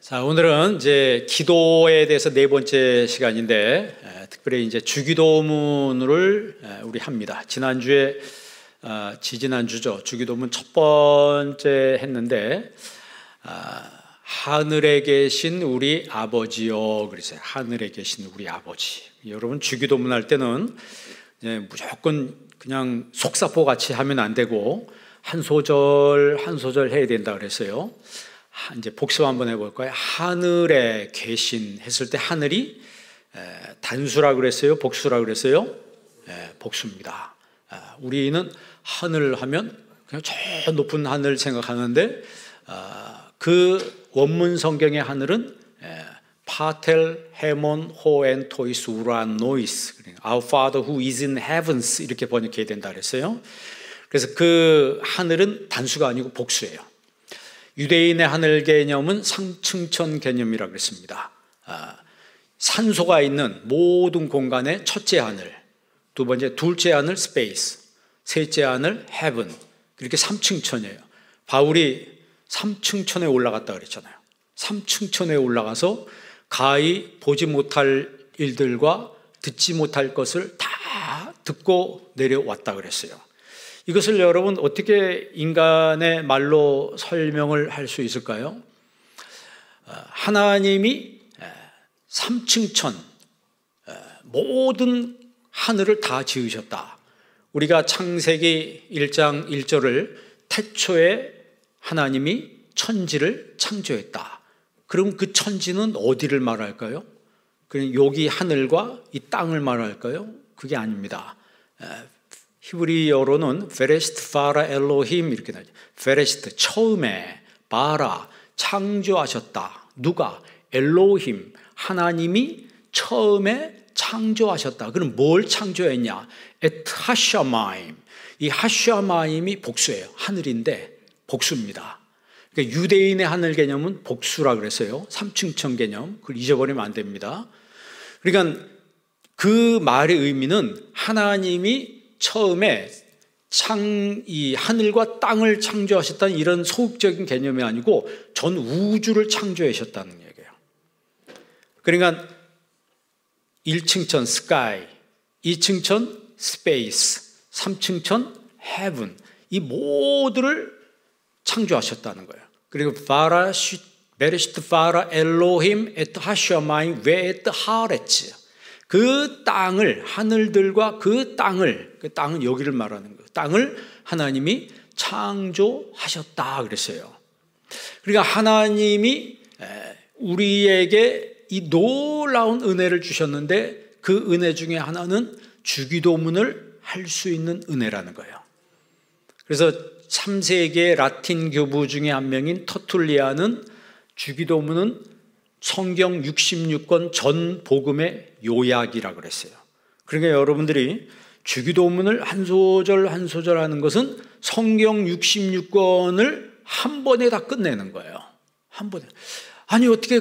자, 오늘은 이제 기도에 대해서 네 번째 시간인데, 특별히 이제 주기도문을 우리 합니다. 지난주에, 지지난주죠. 주기도문 첫 번째 했는데, 하늘에 계신 우리 아버지요. 그랬어요. 하늘에 계신 우리 아버지. 여러분, 주기도문 할 때는 무조건 그냥 속사포 같이 하면 안 되고, 한 소절, 한 소절 해야 된다 그랬어요. 이제 복습 한번 해볼까요? 하늘에 계신 했을 때 하늘이 단수라 그랬어요? 복수라 그랬어요? 복수입니다. 우리는 하늘 하면 그냥 저 높은 하늘 생각하는데 그 원문 성경의 하늘은 파텔, 헤몬, 호엔, 토이스, 우란, 노이스, Our Father who is in heavens 이렇게 번역해야 된다 그랬어요. 그래서 그 하늘은 단수가 아니고 복수예요. 유대인의 하늘 개념은 상층천 개념이라고 그랬습니다. 산소가 있는 모든 공간의 첫째 하늘, 두 번째, 둘째 하늘 스페이스, 셋째 하늘 헤븐, 이렇게 3층천이에요. 바울이 3층천에 올라갔다 그랬잖아요. 3층천에 올라가서 가히 보지 못할 일들과 듣지 못할 것을 다 듣고 내려왔다 그랬어요. 이것을 여러분 어떻게 인간의 말로 설명을 할 수 있을까요? 하나님이 3층천 모든 하늘을 다 지으셨다. 우리가 창세기 1장 1절을 태초에 하나님이 천지를 창조했다. 그럼 그 천지는 어디를 말할까요? 그냥 여기 하늘과 이 땅을 말할까요? 그게 아닙니다. 히브리어로는 베레시트 파라 엘로힘 이렇게 나죠. 베레시트 처음에, 바라 창조하셨다. 누가? 엘로힘 하나님이 처음에 창조하셨다. 그럼 뭘 창조했냐? 에트 하샤마임. 이 하샤마임이 복수예요. 하늘인데 복수입니다. 그러니까 유대인의 하늘 개념은 복수라 그랬어요. 3층천 개념. 그걸 잊어버리면 안 됩니다. 그러니까 그 말의 의미는 하나님이 처음에 이 하늘과 땅을 창조하셨다는 이런 소극적인 개념이 아니고 전 우주를 창조하셨다는 얘기예요. 그러니까 1층천 스카이, 2층천 스페이스, 3층천 헤븐, 이 모두를 창조하셨다는 거예요. 그리고 베레시트 파라 엘로힘 에트 하샤마임 웨 에트 하레츠, 그 땅을, 하늘들과 그 땅은 여기를 말하는 거예요. 땅을 하나님이 창조하셨다 그랬어요. 그러니까 하나님이 우리에게 이 놀라운 은혜를 주셨는데 그 은혜 중에 하나는 주기도문을 할 수 있는 은혜라는 거예요. 그래서 3세기의 라틴 교부 중에 한 명인 터툴리아는 주기도문은 성경 66권 전 복음의 요약이라고 그랬어요. 그러니까 여러분들이 주기도문을 한 소절 한 소절 하는 것은 성경 66권을 한 번에 다 끝내는 거예요. 한 번에. 아니 어떻게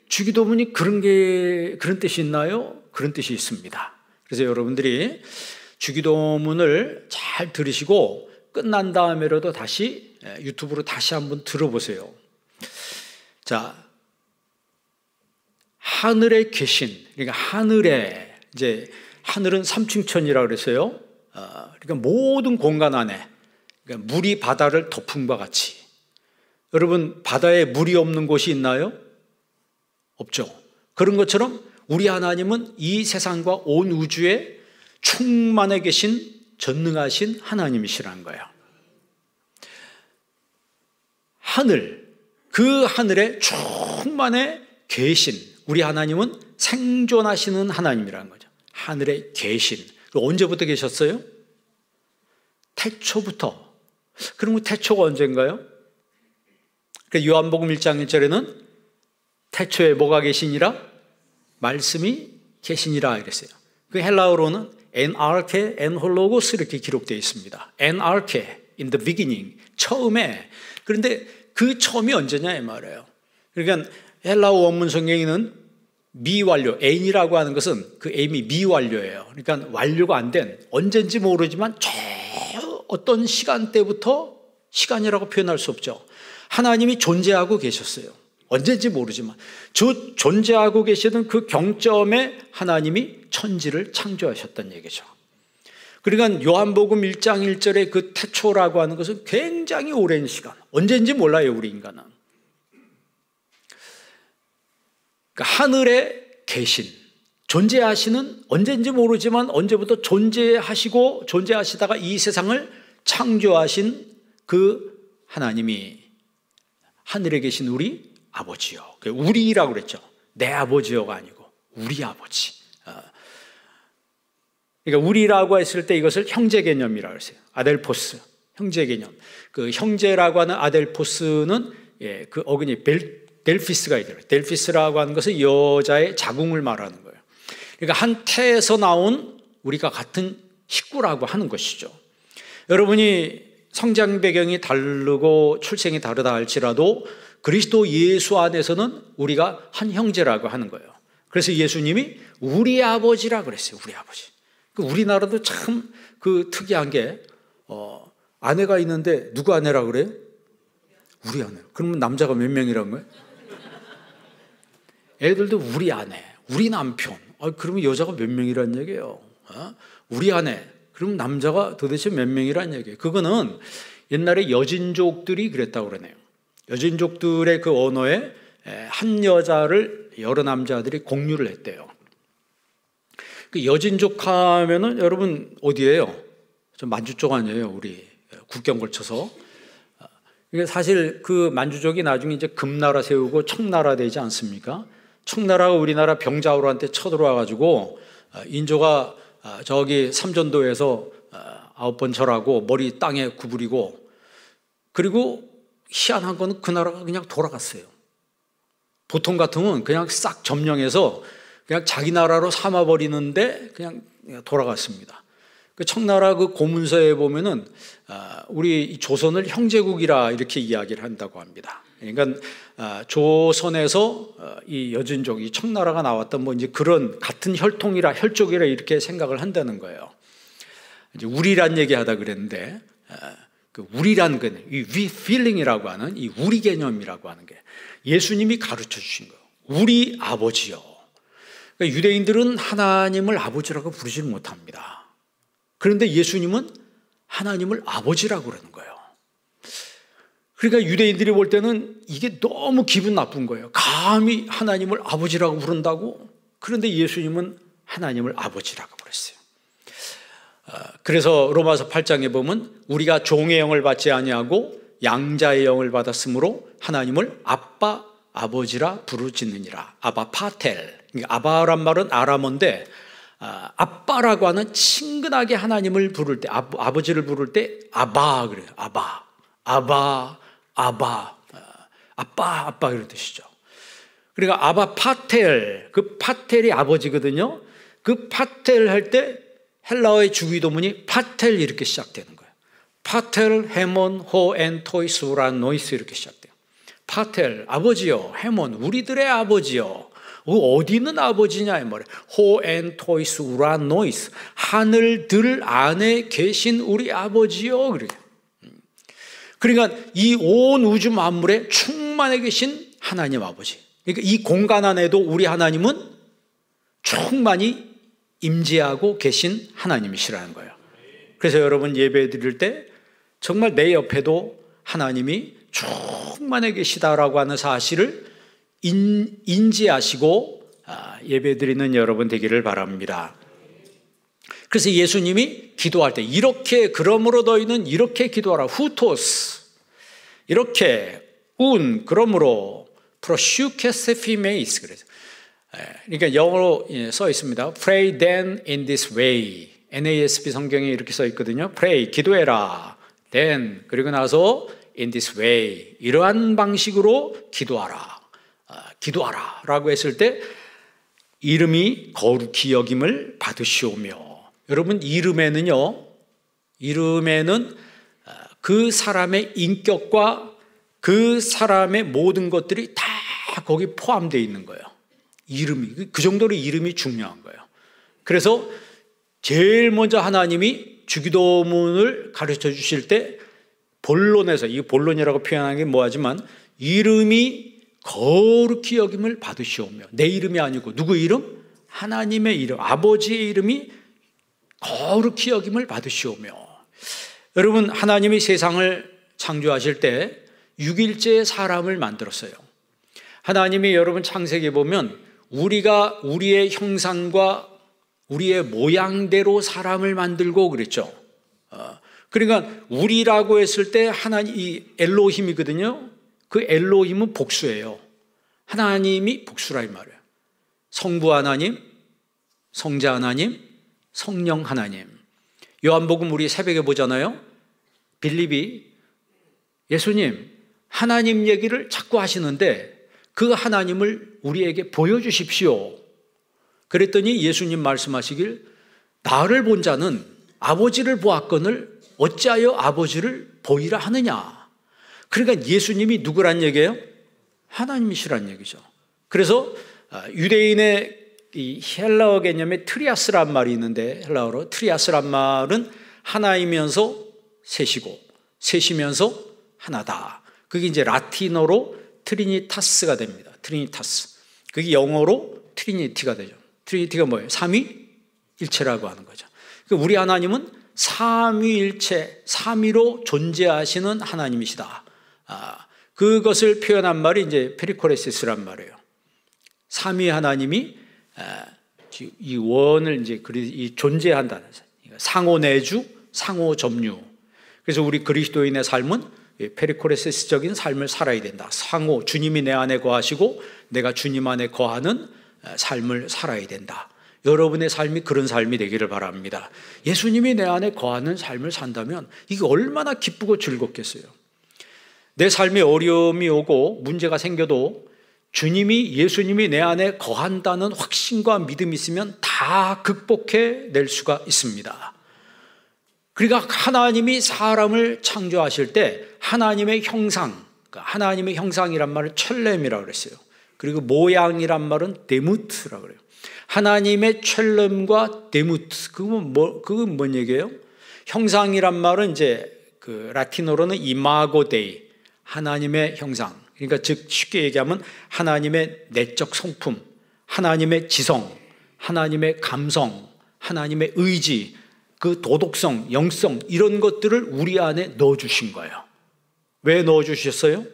주기도문이 그런 뜻이 있나요? 그런 뜻이 있습니다. 그래서 여러분들이 주기도문을 잘 들으시고 끝난 다음에라도 다시 유튜브로 다시 한번 들어보세요. 자, 하늘에 계신, 그러니까 하늘에, 이제 하늘은 3층천이라고 그랬어요. 그러니까 모든 공간 안에, 그러니까 물이 바다를 덮음과 같이. 여러분, 바다에 물이 없는 곳이 있나요? 없죠. 그런 것처럼 우리 하나님은 이 세상과 온 우주에 충만해 계신 전능하신 하나님이시라는 거예요. 하늘, 그 하늘에 충만해 계신 우리 하나님은 생존하시는 하나님이라는 거죠. 하늘에 계신. 언제부터 계셨어요? 태초부터. 그럼 태초가 언제인가요? 요한복음 1장 1절에는 태초에 뭐가 계시니라? 말씀이 계시니라 이랬어요. 그 헬라어로는 엔아르케 엔홀로고스 이렇게 기록되어 있습니다. 엔아르케 in the beginning, 처음에. 그런데 그 처음이 언제냐 이 말이에요. 그러니까 헬라어 원문 성경에는 미완료, ain이라고 하는 것은 그 aim이 미완료예요. 그러니까 완료가 안 된, 언젠지 모르지만 저 어떤 시간대부터 시간이라고 표현할 수 없죠. 하나님이 존재하고 계셨어요. 언제인지 모르지만 저 존재하고 계시던 그 경점에 하나님이 천지를 창조하셨다는 얘기죠. 그러니까 요한복음 1장 1절의 그 태초라고 하는 것은 굉장히 오랜 시간, 언제인지 몰라요, 우리 인간은. 그러니까 하늘에 계신, 존재하시는, 언제인지 모르지만 언제부터 존재하시고 존재하시다가 이 세상을 창조하신 그 하나님이 하늘에 계신 우리 아버지요. 우리라고 그랬죠. 내 아버지요가 아니고 우리 아버지. 그러니까 우리라고 했을 때 이것을 형제 개념이라고 했어요. 아델포스, 형제 개념. 그 형제라고 하는 아델포스는 그 어근이 델피스가 있더라고요. 델피스라고 하는 것은 여자의 자궁을 말하는 거예요. 그러니까 한 태에서 나온 우리가 같은 식구라고 하는 것이죠. 여러분이 성장 배경이 다르고 출생이 다르다 할지라도 그리스도 예수 안에서는 우리가 한 형제라고 하는 거예요. 그래서 예수님이 우리 아버지라 그랬어요. 우리 아버지. 우리나라도 참 그 특이한 게 아내가 있는데 누구 아내라 그래요? 우리 아내. 그러면 남자가 몇 명이란 거예요? 애들도 우리 아내, 우리 남편. 그러면 여자가 몇 명이란 얘기예요? 우리 아내. 그럼 남자가 도대체 몇 명이란 얘기예요? 그거는 옛날에 여진족들이 그랬다고 그러네요. 여진족들의 그 언어에 한 여자를 여러 남자들이 공유를 했대요. 그 여진족 하면은 여러분 어디예요? 저 만주 쪽 아니에요? 우리 국경 걸쳐서. 이게 사실 그 만주족이 나중에 이제 금나라 세우고 청나라 되지 않습니까? 청나라가 우리나라 병자호란때 쳐들어와 가지고 인조가 저기 삼전도에서 9번 절하고 머리 땅에 구부리고, 그리고 희한한 거는 그 나라가 그냥 돌아갔어요. 보통 같으면 그냥 싹 점령해서 그냥 자기 나라로 삼아버리는데 그냥 돌아갔습니다. 그 청나라 그 고문서에 보면은 우리 조선을 형제국이라 이렇게 이야기를 한다고 합니다. 그러니까 조선에서 이 여진족, 이 청나라가 나왔던 뭐 이제 그런 같은 혈통이라 혈족이라 이렇게 생각을 한다는 거예요. 이제 우리란 얘기하다 그랬는데 그 우리란 그 이 we feeling이라고 하는 이 우리 개념이라고 하는 게 예수님이 가르쳐 주신 거예요. 우리 아버지요. 그러니까 유대인들은 하나님을 아버지라고 부르지 못합니다. 그런데 예수님은 하나님을 아버지라고 그러는 거예요. 그러니까 유대인들이 볼 때는 이게 너무 기분 나쁜 거예요. 감히 하나님을 아버지라고 부른다고? 그런데 예수님은 하나님을 아버지라고 부르셨어요. 그래서 로마서 8장에 보면 우리가 종의 영을 받지 아니하고 양자의 영을 받았으므로 하나님을 아빠, 아버지라 부르짖느니라. 아바 파텔. 아바란 말은 아람어인데 아빠라고 하는 친근하게 하나님을 부를 때, 아버지를 부를 때 아바 그래요. 아바, 아바, 아바, 아빠 이런 뜻이죠. 그러니까 아바 파텔, 그 파텔이 아버지거든요. 그 파텔 할 때 헬라어의 주기도문이 파텔 이렇게 시작되는 거예요. 파텔, 헤몬, 호, 엔, 토이스, 우란, 노이스 이렇게 시작돼요. 파텔, 아버지요. 헤몬, 우리들의 아버지요. 어디 있는 아버지냐 이 말이에요. 호, 엔, 토이스, 우란, 노이스, 하늘들 안에 계신 우리 아버지요. 그래요. 그러니까 이 온 우주 만물에 충만해 계신 하나님 아버지. 그러니까 이 공간 안에도 우리 하나님은 충만히 임재하고 계신 하나님이시라는 거예요. 그래서 여러분 예배 드릴 때 정말 내 옆에도 하나님이 충만해 계시다라고 하는 사실을 인지하시고 예배 드리는 여러분 되기를 바랍니다. 그래서 예수님이 기도할 때 이렇게, 그러므로 너희는 이렇게 기도하라. 후토스, 이렇게, 그러므로 프로슈케세피메이스. 그래서 그러니까 영어로 써 있습니다. Pray then in this way. NASB 성경에 이렇게 써 있거든요. Pray, 기도해라. Then, 그리고 나서 in this way, 이러한 방식으로 기도하라. 기도하라 라고 했을 때 이름이 거룩히 여김을 받으시오며. 여러분 이름에는 그 사람의 인격과 그 사람의 모든 것들이 다 거기 포함되어 있는 거예요. 이름이, 그 정도로 이름이 중요한 거예요. 그래서 제일 먼저 하나님이 주기도문을 가르쳐 주실 때 본론에서, 이 본론이라고 표현하는 게 뭐하지만 이름이 거룩히 여김을 받으시오며. 내 이름이 아니고 누구 이름? 하나님의 이름, 아버지의 이름이 거룩히 여김을 받으시오며. 여러분, 하나님이 세상을 창조하실 때 6일째에 사람을 만들었어요. 하나님이 여러분 창세기에 보면 우리가 우리의 형상과 우리의 모양대로 사람을 만들고 그랬죠. 그러니까 우리라고 했을 때 하나님, 이 엘로힘이거든요. 그 엘로힘은 복수예요. 하나님이 복수라 이 말이에요. 성부 하나님, 성자 하나님, 성령 하나님. 요한복음 우리 새벽에 보잖아요. 빌립이 예수님, 하나님 얘기를 자꾸 하시는데 그 하나님을 우리에게 보여주십시오. 그랬더니 예수님 말씀하시길, 나를 본 자는 아버지를 보았거늘 어찌하여 아버지를 보이라 하느냐. 그러니까 예수님이 누구란 얘기예요? 하나님이시란 얘기죠. 그래서 유대인의 이 헬라어 개념에 트리아스란 말이 있는데, 헬라어로 트리아스란 말은 하나이면서 셋이고 셋이면서 하나다. 그게 이제 라틴어로 트리니타스가 됩니다. 트리니타스. 그게 영어로 트리니티가 되죠. 트리니티가 뭐예요? 삼위일체라고 하는 거죠. 그러니까 우리 하나님은 삼위일체, 삼위로 존재하시는 하나님이시다. 그것을 표현한 말이 이제 페리코레시스란 말이에요. 삼위 하나님이 이 원을 이제 존재한다는 상호 내주, 상호 점유. 그래서 우리 그리스도인의 삶은 페리코레시스적인 삶을 살아야 된다. 상호, 주님이 내 안에 거하시고 내가 주님 안에 거하는 삶을 살아야 된다. 여러분의 삶이 그런 삶이 되기를 바랍니다. 예수님이 내 안에 거하는 삶을 산다면 이게 얼마나 기쁘고 즐겁겠어요. 내 삶에 어려움이 오고 문제가 생겨도 주님이, 예수님이 내 안에 거한다는 확신과 믿음이 있으면 다 극복해 낼 수가 있습니다. 그러니까 하나님이 사람을 창조하실 때 하나님의 형상, 하나님의 형상이란 말을 첼렘이라고 그랬어요. 그리고 모양이란 말은 데무트라고 그래요. 하나님의 첼렘과 데무트, 그건 뭔 얘기예요? 형상이란 말은 이제 그 라틴어로는 이마고 데이, 하나님의 형상. 그러니까 즉 쉽게 얘기하면 하나님의 내적 성품, 하나님의 지성, 하나님의 감성, 하나님의 의지, 그 도덕성, 영성, 이런 것들을 우리 안에 넣어주신 거예요. 왜 넣어주셨어요?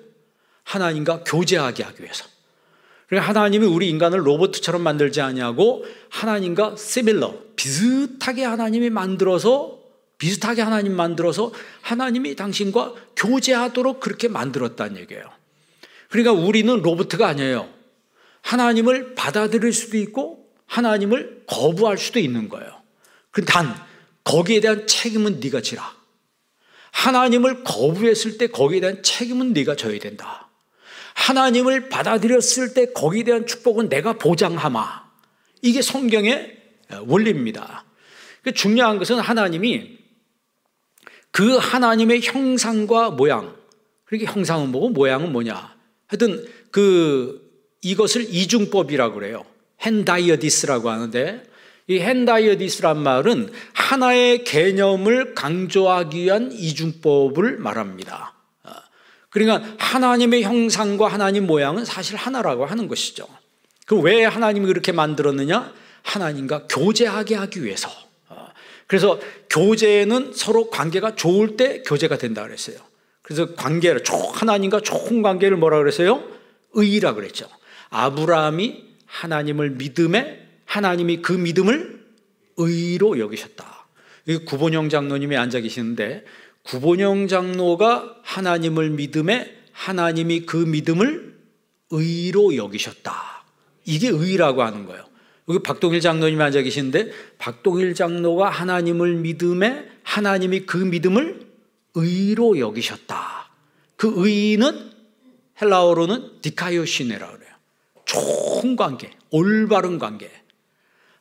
하나님과 교제하게 하기 위해서. 그러니까 하나님이 우리 인간을 로봇처럼 만들지 아니하고 하나님과 시밀러, 비슷하게 하나님 만들어서 하나님이 당신과 교제하도록 그렇게 만들었다는 얘기예요. 그러니까 우리는 로봇가 아니에요. 하나님을 받아들일 수도 있고 하나님을 거부할 수도 있는 거예요. 단 거기에 대한 책임은 네가 지라. 하나님을 거부했을 때 거기에 대한 책임은 네가 져야 된다. 하나님을 받아들였을 때 거기에 대한 축복은 내가 보장하마. 이게 성경의 원리입니다. 중요한 것은 하나님이 그 하나님의 형상과 모양, 그러니까 형상은 뭐고 모양은 뭐냐. 하여튼 이것을 이중법이라고 그래요. 헨다이어디스라고 하는데, 이 헨다이어디스란 말은 하나의 개념을 강조하기 위한 이중법을 말합니다. 그러니까 하나님의 형상과 하나님 모양은 사실 하나라고 하는 것이죠. 그럼 왜 하나님이 그렇게 만들었느냐? 하나님과 교제하게 하기 위해서. 그래서 교제는 서로 관계가 좋을 때 교제가 된다 그랬어요. 그래서 하나님과 좋은 관계를 뭐라 그랬어요? 의라 그랬죠. 아브라함이 하나님을 믿음에 하나님이 그 믿음을 의로 여기셨다. 구본영 장로님이 앉아 계시는데, 구본영 장로가 하나님을 믿음에 하나님이 그 믿음을 의로 여기셨다. 이게 의라고 하는 거예요. 여기 박동일 장로님이 앉아 계시는데, 박동일 장로가 하나님을 믿음에 하나님이 그 믿음을 의로 여기셨다. 그 의는 헬라어로는 디카이오시네라고 그래요. 좋은 관계, 올바른 관계.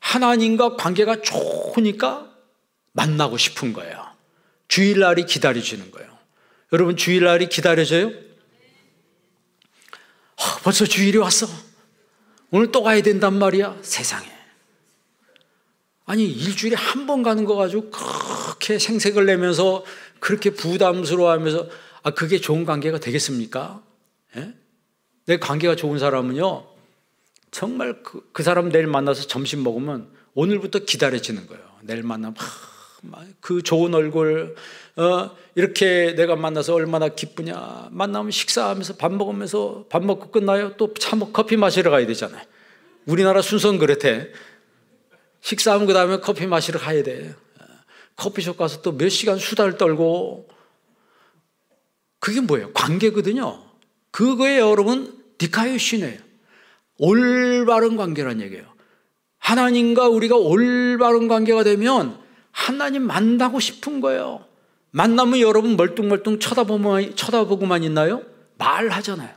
하나님과 관계가 좋으니까 만나고 싶은 거예요. 주일날이 기다려지는 거예요. 여러분, 주일날이 기다려져요? 벌써 주일이 왔어. 오늘 또 가야 된단 말이야. 세상에. 아니, 일주일에 한 번 가는 거 가지고 그렇게 생색을 내면서 그렇게 부담스러워하면서 그게 좋은 관계가 되겠습니까? 예? 내 관계가 좋은 사람은요, 정말 그 사람 내일 만나서 점심 먹으면 오늘부터 기다려지는 거예요. 내일 만나면 그 좋은 얼굴, 이렇게 내가 만나서 얼마나 기쁘냐. 만나면 식사하면서 밥 먹으면서 밥 먹고 끝나요. 또 커피 마시러 가야 되잖아요. 우리나라 순서는 그렇대. 식사하면 그 다음에 커피 마시러 가야 돼. 커피숍 가서 또 몇 시간 수다를 떨고. 그게 뭐예요? 관계거든요. 그거에 여러분 디카이오신이에요. 올바른 관계란 얘기예요. 하나님과 우리가 올바른 관계가 되면 하나님 만나고 싶은 거예요. 만나면 여러분 멀뚱멀뚱 쳐다보고만 있나요? 말하잖아요.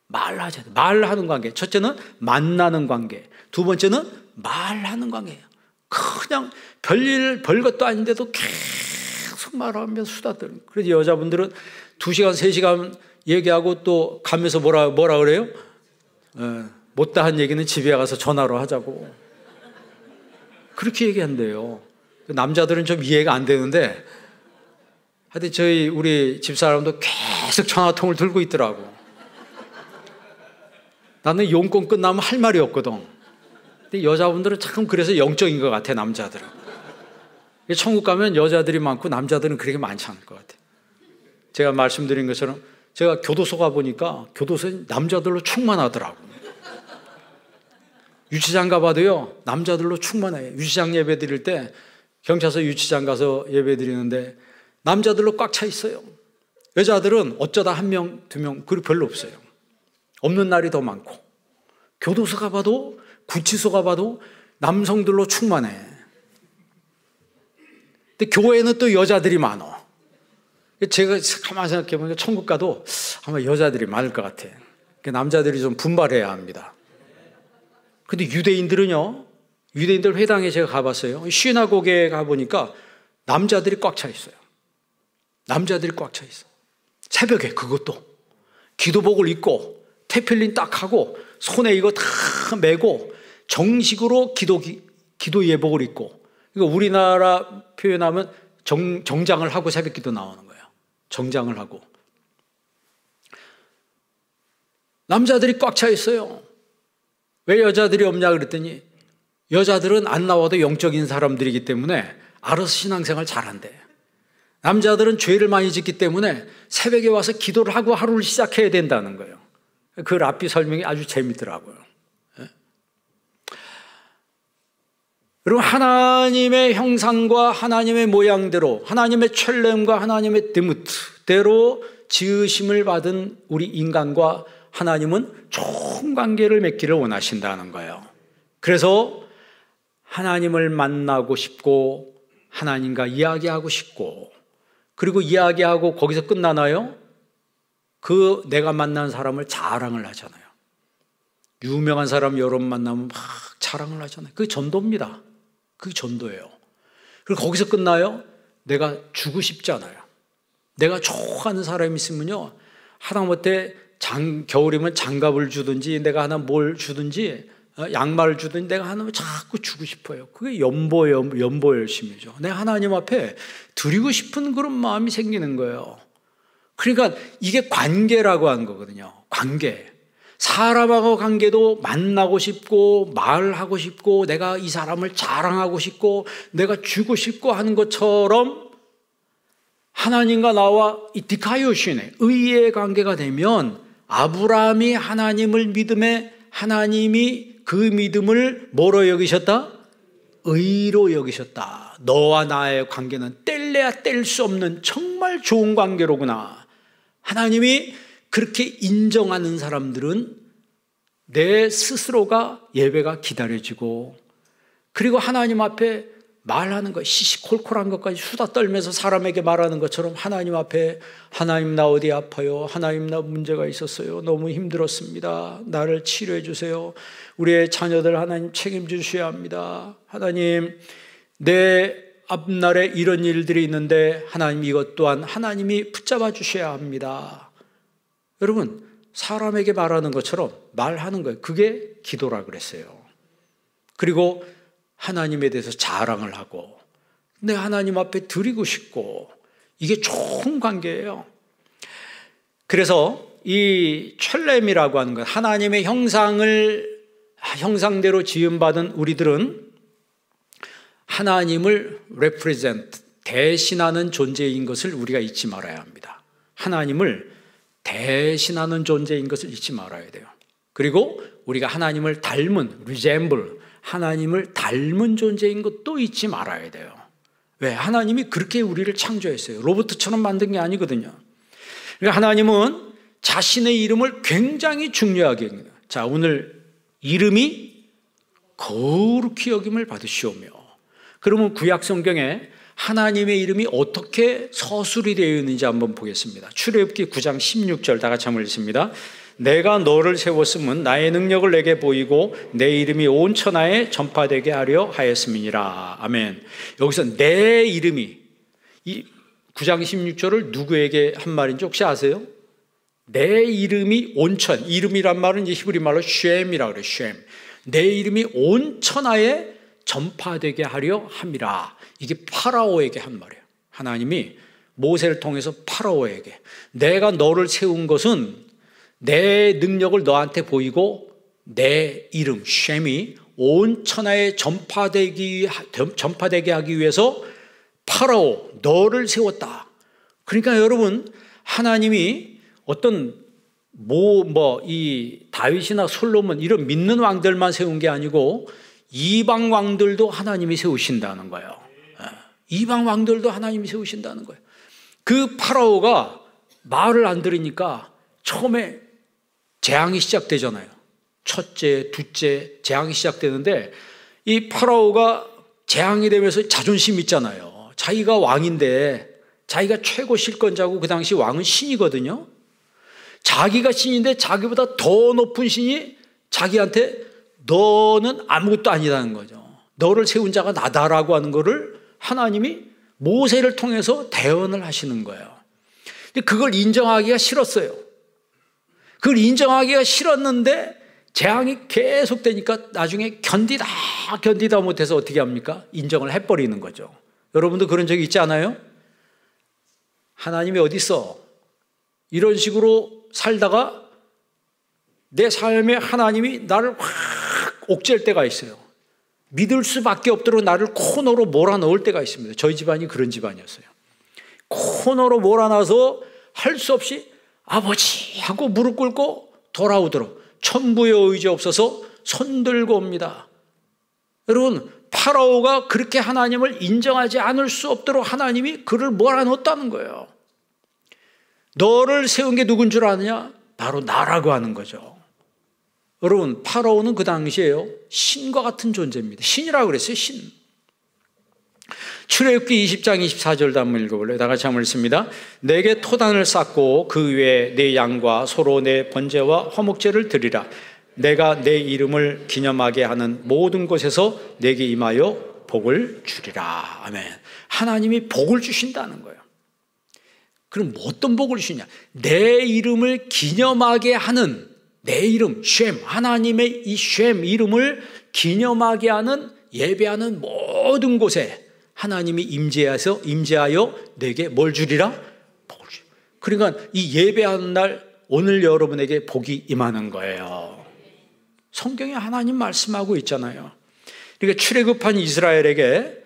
말하는 관계. 첫째는 만나는 관계. 두 번째는 말하는 관계예요. 그냥 별것도 아닌데도 계속 말하면서 수다 떨는. 그래서 여자분들은 2시간, 3시간 얘기하고 또 가면서 뭐라 그래요? 못다한 얘기는 집에 가서 전화로 하자고. 그렇게 얘기한대요. 남자들은 좀 이해가 안 되는데, 하여튼 우리 집사람도 계속 전화통을 들고 있더라고. 나는 용건 끝나면 할 말이 없거든. 근데 여자분들은 참 그래서 영적인 것 같아, 남자들은. 천국 가면 여자들이 많고 남자들은 그렇게 많지 않을 것 같아. 제가 말씀드린 것처럼 제가 교도소 가보니까 교도소에 남자들로 충만하더라고. 유치장 가봐도요, 남자들로 충만해요. 유치장 예배 드릴 때 경찰서 유치장 가서 예배 드리는데 남자들로 꽉 차 있어요. 여자들은 어쩌다 1명, 2명, 그리고 별로 없어요. 없는 날이 더 많고. 교도소 가봐도, 구치소 가봐도 남성들로 충만해. 근데 교회는 또 여자들이 많아. 제가 가만히 생각해 보니까 천국 가도 아마 여자들이 많을 것 같아. 남자들이 좀 분발해야 합니다. 근데 유대인들은요, 유대인들 회당에 제가 가봤어요. 시나고게에 가보니까 남자들이 꽉 차 있어요. 남자들이 꽉 차 있어. 새벽에 그것도 기도복을 입고 테필린 딱 하고 손에 이거 다 메고 정식으로 기도 예복을 입고, 이거 우리나라 표현하면 정장을 하고 새벽 기도 나오는 거예요. 정장을 하고. 남자들이 꽉 차 있어요. 왜 여자들이 없냐 그랬더니 여자들은 안 나와도 영적인 사람들이기 때문에 알아서 신앙생활 잘한대. 남자들은 죄를 많이 짓기 때문에 새벽에 와서 기도를 하고 하루를 시작해야 된다는 거예요. 그 랍비 설명이 아주 재밌더라고요. 여러분, 하나님의 형상과 하나님의 모양대로, 하나님의 첼렘과 하나님의 드무트대로 지으심을 받은 우리 인간과 하나님은 좋은 관계를 맺기를 원하신다는 거예요. 그래서 하나님을 만나고 싶고 하나님과 이야기하고 싶고, 그리고 이야기하고 거기서 끝나나요? 그 내가 만난 사람을 자랑을 하잖아요. 유명한 사람 여러분 만나면 막 자랑을 하잖아요. 그게 전도입니다. 그게 전도예요. 그리고 거기서 끝나요? 내가 주고 싶지 않아요. 내가 좋아하는 사람이 있으면요, 하다못해 겨울이면 장갑을 주든지 내가 하나 뭘 주든지 양말을 주든지 내가 하나 자꾸 주고 싶어요. 그게 연보 열심이죠. 내가 하나님 앞에 드리고 싶은 그런 마음이 생기는 거예요. 그러니까 이게 관계라고 하는 거거든요. 관계. 사람하고 관계도 만나고 싶고 말하고 싶고 내가 이 사람을 자랑하고 싶고 내가 주고 싶고 하는 것처럼 하나님과 나와 이 디카이오신의 의의 관계가 되면, 아브라함이 하나님을 믿음에 하나님이 그 믿음을 뭐로 여기셨다? 의로 여기셨다. 너와 나의 관계는 뗄래야 뗄 수 없는 정말 좋은 관계로구나. 하나님이 그렇게 인정하는 사람들은 내 스스로가 예배가 기다려지고, 그리고 하나님 앞에 말하는 거, 시시콜콜한 것까지 수다 떨면서 사람에게 말하는 것처럼 하나님 앞에, 하나님 나 어디 아파요, 하나님 나 문제가 있었어요, 너무 힘들었습니다, 나를 치료해 주세요, 우리의 자녀들 하나님 책임져 주셔야 합니다, 하나님 내 앞날에 이런 일들이 있는데 하나님 이것 또한 하나님이 붙잡아 주셔야 합니다. 여러분, 사람에게 말하는 것처럼 말하는 거예요. 그게 기도라 그랬어요. 그리고 하나님에 대해서 자랑을 하고 내 하나님 앞에 드리고 싶고, 이게 좋은 관계예요. 그래서 이 첼렘이라고 하는 것, 하나님의 형상대로 지음받은 우리들은 하나님을 represent, 대신하는 존재인 것을 우리가 잊지 말아야 합니다. 하나님을 대신하는 존재인 것을 잊지 말아야 돼요. 그리고 우리가 하나님을 닮은, resemble, 하나님을 닮은 존재인 것도 잊지 말아야 돼요. 왜? 하나님이 그렇게 우리를 창조했어요. 로봇처럼 만든 게 아니거든요. 그러니까 하나님은 자신의 이름을 굉장히 중요하게 여깁니다. 자, 오늘 이름이 거룩히 여김을 받으시오며. 그러면 구약 성경에 하나님의 이름이 어떻게 서술이 되어 있는지 한번 보겠습니다. 출애굽기 9장 16절 다 같이 한번 읽습니다. 내가 너를 세웠음은 나의 능력을 내게 보이고 내 이름이 온 천하에 전파되게 하려 하였음이니라. 아멘. 여기서 내 이름이, 이 9장 16절을 누구에게 한 말인지 혹시 아세요? 내 이름이 온천, 이름이란 말은 이제 히브리 말로 쉔이라고 그래요. 쉔. 내 이름이 온 천하에 전파되게 하려 함이라. 이게 파라오에게 한 말이에요. 하나님이 모세를 통해서 파라오에게, 내가 너를 세운 것은 내 능력을 너한테 보이고 내 이름 쉔이 온 천하에 전파되게 하기 위해서 파라오 너를 세웠다. 그러니까 여러분, 하나님이 어떤 이 다윗이나 솔로몬 이런 믿는 왕들만 세운 게 아니고 이방 왕들도 하나님이 세우신다는 거예요. 이방 왕들도 하나님이 세우신다는 거예요. 그 파라오가 말을 안 들으니까 처음에 재앙이 시작되잖아요. 첫째, 둘째 재앙이 시작되는데 이 파라오가 재앙이 되면서 자존심 있잖아요. 자기가 왕인데, 자기가 최고 실권자고 그 당시 왕은 신이거든요. 자기가 신인데 자기보다 더 높은 신이 자기한테 너는 아무것도 아니라는 거죠. 너를 세운 자가 나다라고 하는 거를 하나님이 모세를 통해서 대언을 하시는 거예요. 근데 그걸 인정하기가 싫었어요. 그걸 인정하기가 싫었는데 재앙이 계속되니까 나중에 견디다 못해서 어떻게 합니까? 인정을 해버리는 거죠. 여러분도 그런 적이 있지 않아요? 하나님이 어디 있어? 이런 식으로 살다가 내 삶에 하나님이 나를 확 옥죄할 때가 있어요. 믿을 수밖에 없도록 나를 코너로 몰아넣을 때가 있습니다. 저희 집안이 그런 집안이었어요. 코너로 몰아넣어서 할 수 없이 아버지 하고 무릎 꿇고 돌아오도록, 천부의 의지 없어서 손들고 옵니다. 여러분, 파라오가 그렇게 하나님을 인정하지 않을 수 없도록 하나님이 그를 몰아넣었다는 거예요. 너를 세운 게 누군 줄 아느냐? 바로 나라고 하는 거죠. 여러분, 파라오는 그 당시에요, 신과 같은 존재입니다. 신이라고 그랬어요. 신. 출애굽기 20장 24절도 한번 읽어볼래요? 다 같이 한번 읽습니다. 내게 토단을 쌓고 그 위에 내 양과 소로 내 번제와 화목제를 드리라. 내가 내 이름을 기념하게 하는 모든 곳에서 내게 임하여 복을 주리라. 아멘. 하나님이 복을 주신다는 거예요. 그럼 어떤 복을 주시냐? 내 이름을 기념하게 하는, 내 이름 쉔, 하나님의 이 쉔 이름을 기념하게 하는, 예배하는 모든 곳에 하나님이 임재하여 내게 뭘 주리라? 복을 주리라. 그러니까 이 예배하는 날 오늘 여러분에게 복이 임하는 거예요. 성경에 하나님 말씀하고 있잖아요. 그러니까 출애굽한 이스라엘에게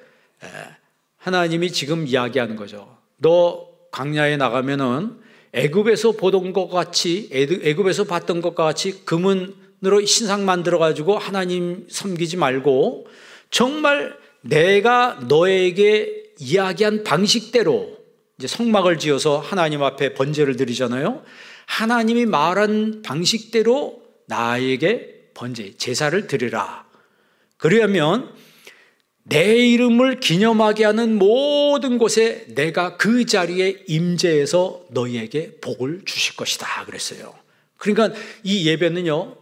하나님이 지금 이야기하는 거죠. 너 광야에 나가면은 애굽에서 보던 것 같이, 애굽에서 봤던 것과 같이 금은으로 신상 만들어 가지고 하나님 섬기지 말고 정말 내가 너에게 이야기한 방식대로 이제 성막을 지어서 하나님 앞에 번제를 드리잖아요. 하나님이 말한 방식대로 나에게 번제, 제사를 드리라. 그러면 내 이름을 기념하게 하는 모든 곳에 내가 그 자리에 임재해서 너희에게 복을 주실 것이다 그랬어요. 그러니까 이 예배는요,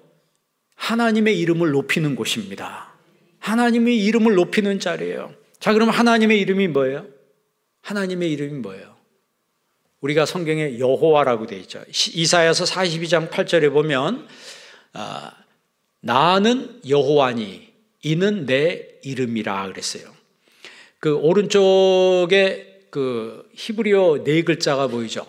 하나님의 이름을 높이는 곳입니다. 하나님의 이름을 높이는 자리예요. 자, 그럼 하나님의 이름이 뭐예요? 하나님의 이름이 뭐예요? 우리가 성경에 여호와라고 되어 있죠. 이사야서 42장 8절에 보면 나는 여호와니 이는 내 이름이라 그랬어요. 그 오른쪽에 그 히브리어 네 글자가 보이죠.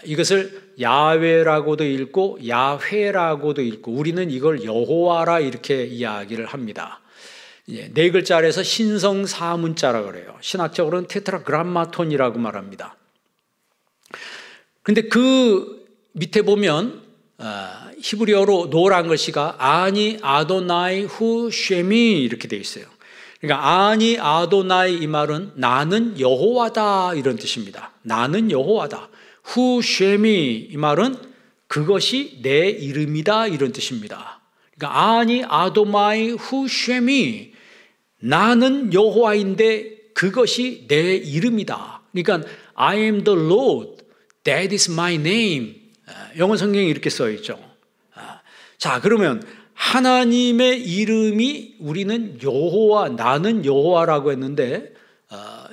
이것을 야훼라고도 읽고 야훼라고도 읽고 우리는 이걸 여호와라 이렇게 이야기를 합니다. 네 글자에서 신성 사문자라 그래요. 신학적으로는 테트라그람마톤이라고 말합니다. 그런데 그 밑에 보면 히브리어로 노란 글씨가 아니 아도나이 후 쉐미 이렇게 되어 있어요. 그러니까 아니 아도나이 이 말은 나는 여호와다 이런 뜻입니다. 나는 여호와다. 후 쉐미 이 말은 그것이 내 이름이다 이런 뜻입니다. 그러니까 아니 아도마이 후 쉐미 나는 여호와인데 그것이 내 이름이다. 그러니까 I am the Lord, that is my name. 영어 성경에 이렇게 써 있죠. 자, 그러면 하나님의 이름이 우리는 여호와, 나는 여호와라고 했는데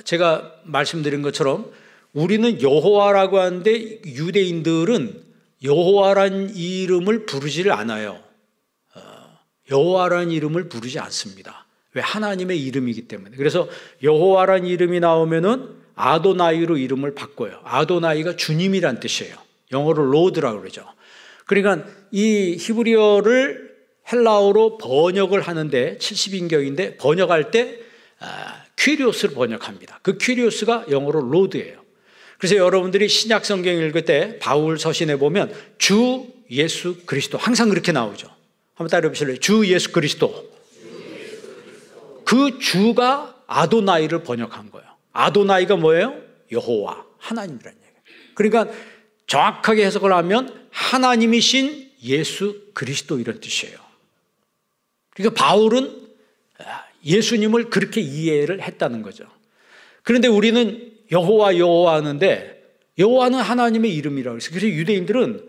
제가 말씀드린 것처럼 우리는 여호와라고 하는데 유대인들은 여호와란 이름을 부르지를 않아요. 여호와란 이름을 부르지 않습니다. 왜? 하나님의 이름이기 때문에. 그래서 여호와란 이름이 나오면은 아도나이로 이름을 바꿔요. 아도나이가 주님이란 뜻이에요. 영어로 로드라고 그러죠. 그러니까 이 히브리어를 헬라어로 번역을 하는데 70인격인데 번역할 때 퀴리오스를 번역합니다. 그 퀴리오스가 영어로 로드예요. 그래서 여러분들이 신약 성경 읽을 때 바울 서신에 보면 주 예수 그리스도 항상 그렇게 나오죠. 한번 따라해 보실래요? 주 예수 그리스도. 그 주가 아도나이를 번역한 거예요. 아도나이가 뭐예요? 여호와, 하나님이라는 얘기예요. 그러니까 정확하게 해석을 하면 하나님이신 예수 그리스도 이런 뜻이에요. 그러니까 바울은 예수님을 그렇게 이해를 했다는 거죠. 그런데 우리는 여호와 여호와 하는데 여호와는 하나님의 이름이라고 해서 그래서 유대인들은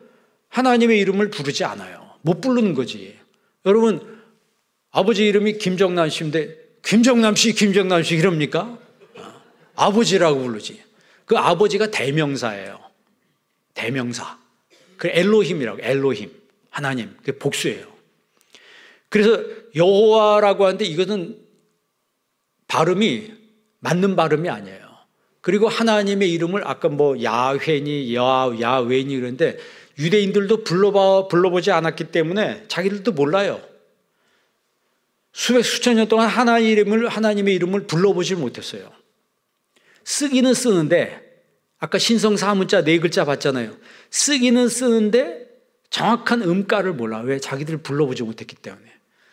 하나님의 이름을 부르지 않아요. 못 부르는 거지. 여러분 아버지 이름이 김정남 씨인데 김정남 씨 이럽니까? 아버지라고 부르지. 그 아버지가 대명사예요. 대명사. 그 엘로힘이라고. 엘로힘. 하나님. 그게 복수예요. 그래서 여호와라고 하는데 이것은 발음이 맞는 발음이 아니에요. 그리고 하나님의 이름을 아까 뭐 야훼니 야외니 그런데 유대인들도 불러보지 않았기 때문에 자기들도 몰라요. 수천 년 동안 하나님의 이름을 불러보지 못했어요. 쓰기는 쓰는데 아까 신성 사문자 네 글자 봤잖아요. 쓰기는 쓰는데 정확한 음가를 몰라. 왜? 자기들 불러보지 못했기 때문에.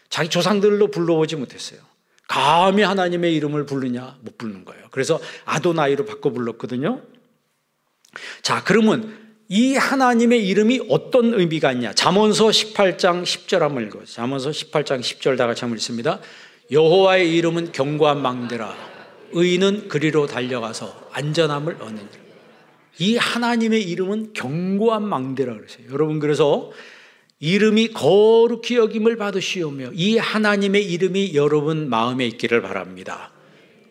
자기 조상들로 불러보지 못했어요. 감히 하나님의 이름을 부르냐? 못 부르는 거예요. 그래서 아도나이로 바꿔 불렀거든요. 자, 그러면 이 하나님의 이름이 어떤 의미가 있냐? 잠언서 18장 10절 한번 읽어요. 잠언서 18장 10절 다 같이 한번 읽습니다. 여호와의 이름은 견고한 망대라. 의인은 그리로 달려가서 안전함을 얻느니라. 이 하나님의 이름은 견고한 망대라 그러세요. 여러분 그래서 이름이 거룩히 여김을 받으시오며 이 하나님의 이름이 여러분 마음에 있기를 바랍니다.